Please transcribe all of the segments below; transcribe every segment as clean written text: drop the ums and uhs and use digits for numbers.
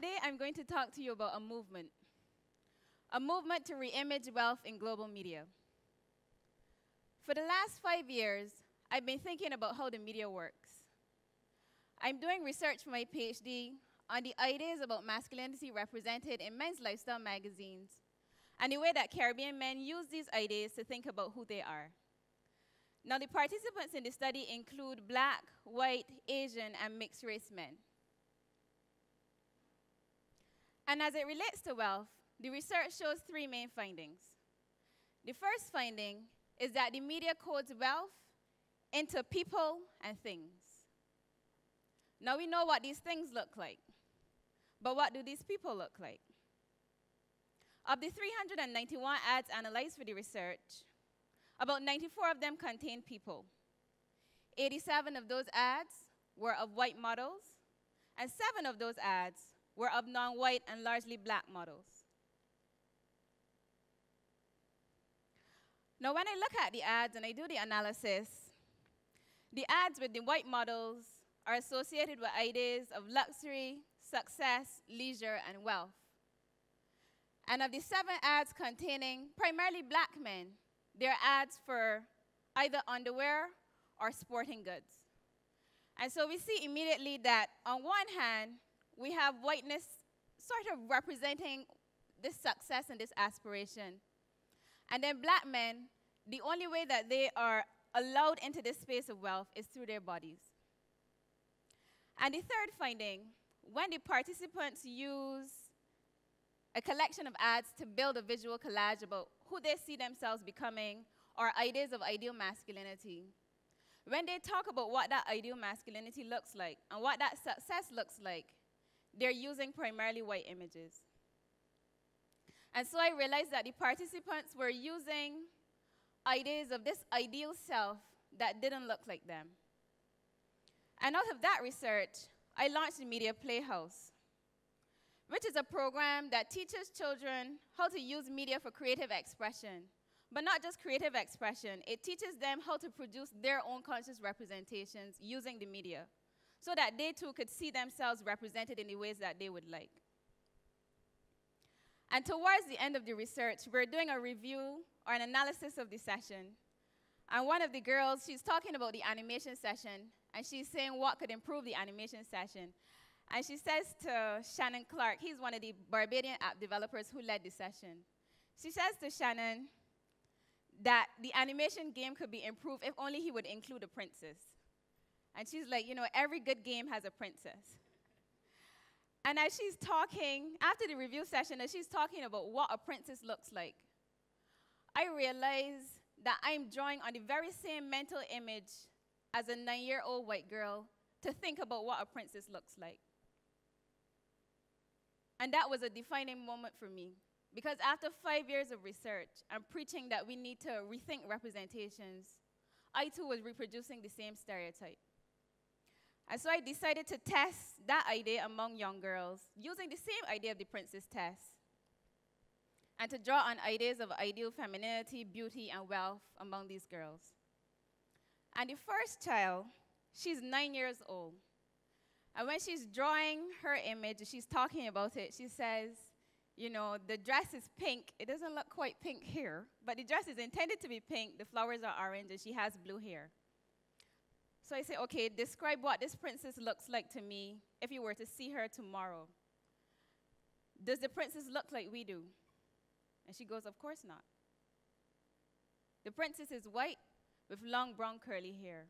Today, I'm going to talk to you about a movement to re-image wealth in global media. For the last 5 years, I've been thinking about how the media works. I'm doing research for my PhD on the ideas about masculinity represented in men's lifestyle magazines and the way that Caribbean men use these ideas to think about who they are. Now, the participants in the study include Black, white, Asian, and mixed-race men. And as it relates to wealth, the research shows 3 main findings. The first finding is that the media codes wealth into people and things. Now, we know what these things look like, but what do these people look like? Of the 391 ads analyzed for the research, about 94 of them contain people. 87 of those ads were of white models, and 7 of those ads were of non-white and largely Black models. Now, when I look at the ads and I do the analysis, the ads with the white models are associated with ideas of luxury, success, leisure, and wealth. And of the 7 ads containing primarily Black men, they're ads for either underwear or sporting goods. And so we see immediately that on one hand, we have whiteness sort of representing this success and this aspiration. And then Black men, the only way that they are allowed into this space of wealth is through their bodies. And the third finding, when the participants use a collection of ads to build a visual collage about who they see themselves becoming or ideas of ideal masculinity, when they talk about what that ideal masculinity looks like and what that success looks like, they're using primarily white images. And so I realized that the participants were using ideas of this ideal self that didn't look like them. And out of that research, I launched the Media Playhouse, which is a program that teaches children how to use media for creative expression. But not just creative expression, it teaches them how to produce their own conscious representations using the media, so that they too could see themselves represented in the ways that they would like. And towards the end of the research, we're doing a review or an analysis of the session. And one of the girls, she's talking about the animation session, and she's saying what could improve the animation session. And she says to Shannon Clark, he's one of the Barbadian app developers who led the session. She says to Shannon that the animation game could be improved if only he would include a princess. And she's like, you know, every good game has a princess. And as she's talking, after the review session, as she's talking about what a princess looks like, I realize that I'm drawing on the very same mental image as a 9-year-old white girl to think about what a princess looks like. And that was a defining moment for me, because after 5 years of research and preaching that we need to rethink representations, I too was reproducing the same stereotype. And so I decided to test that idea among young girls, using the same idea of the princess test, and to draw on ideas of ideal femininity, beauty, and wealth among these girls. And the first child, she's 9 years old. And when she's drawing her image, she's talking about it, she says, you know, the dress is pink. It doesn't look quite pink here, but the dress is intended to be pink. The flowers are orange, and she has blue hair. So I say, okay, describe what this princess looks like to me if you were to see her tomorrow. Does the princess look like we do? And she goes, of course not. The princess is white with long brown curly hair.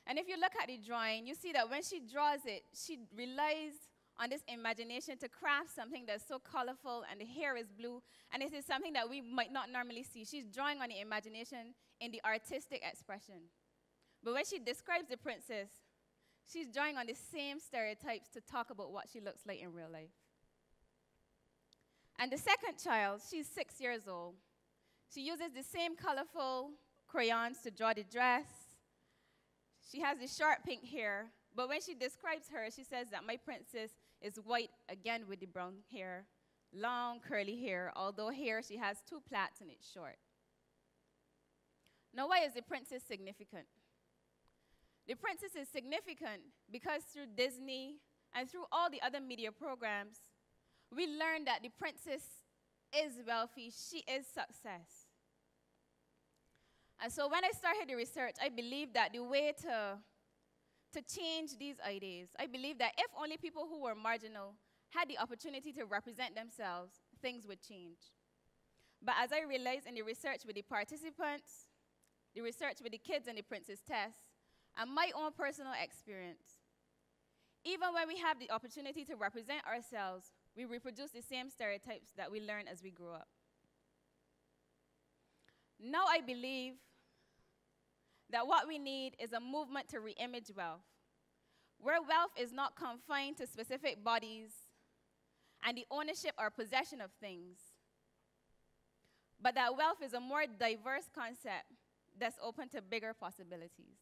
And if you look at the drawing, you see that when she draws it, she relies on this imagination to craft something that's so colorful, and the hair is blue, and it is something that we might not normally see. She's drawing on the imagination in the artistic expression. But when she describes the princess, she's drawing on the same stereotypes to talk about what she looks like in real life. And the second child, she's 6 years old. She uses the same colorful crayons to draw the dress. She has the short pink hair, but when she describes her, she says that my princess is white, again with the brown hair, long curly hair, although here she has 2 plaits and it's short. Now, why is the princess significant? The princess is significant because through Disney and through all the other media programs, we learned that the princess is wealthy, she is success. And so when I started the research, I believed that the way to change these ideas, I believed that if only people who were marginal had the opportunity to represent themselves, things would change. But as I realized in the research with the participants, the research with the kids in the Princess Test, and my own personal experience, even when we have the opportunity to represent ourselves, we reproduce the same stereotypes that we learn as we grow up. Now I believe that what we need is a movement to re-image wealth, where wealth is not confined to specific bodies and the ownership or possession of things, but that wealth is a more diverse concept that's open to bigger possibilities.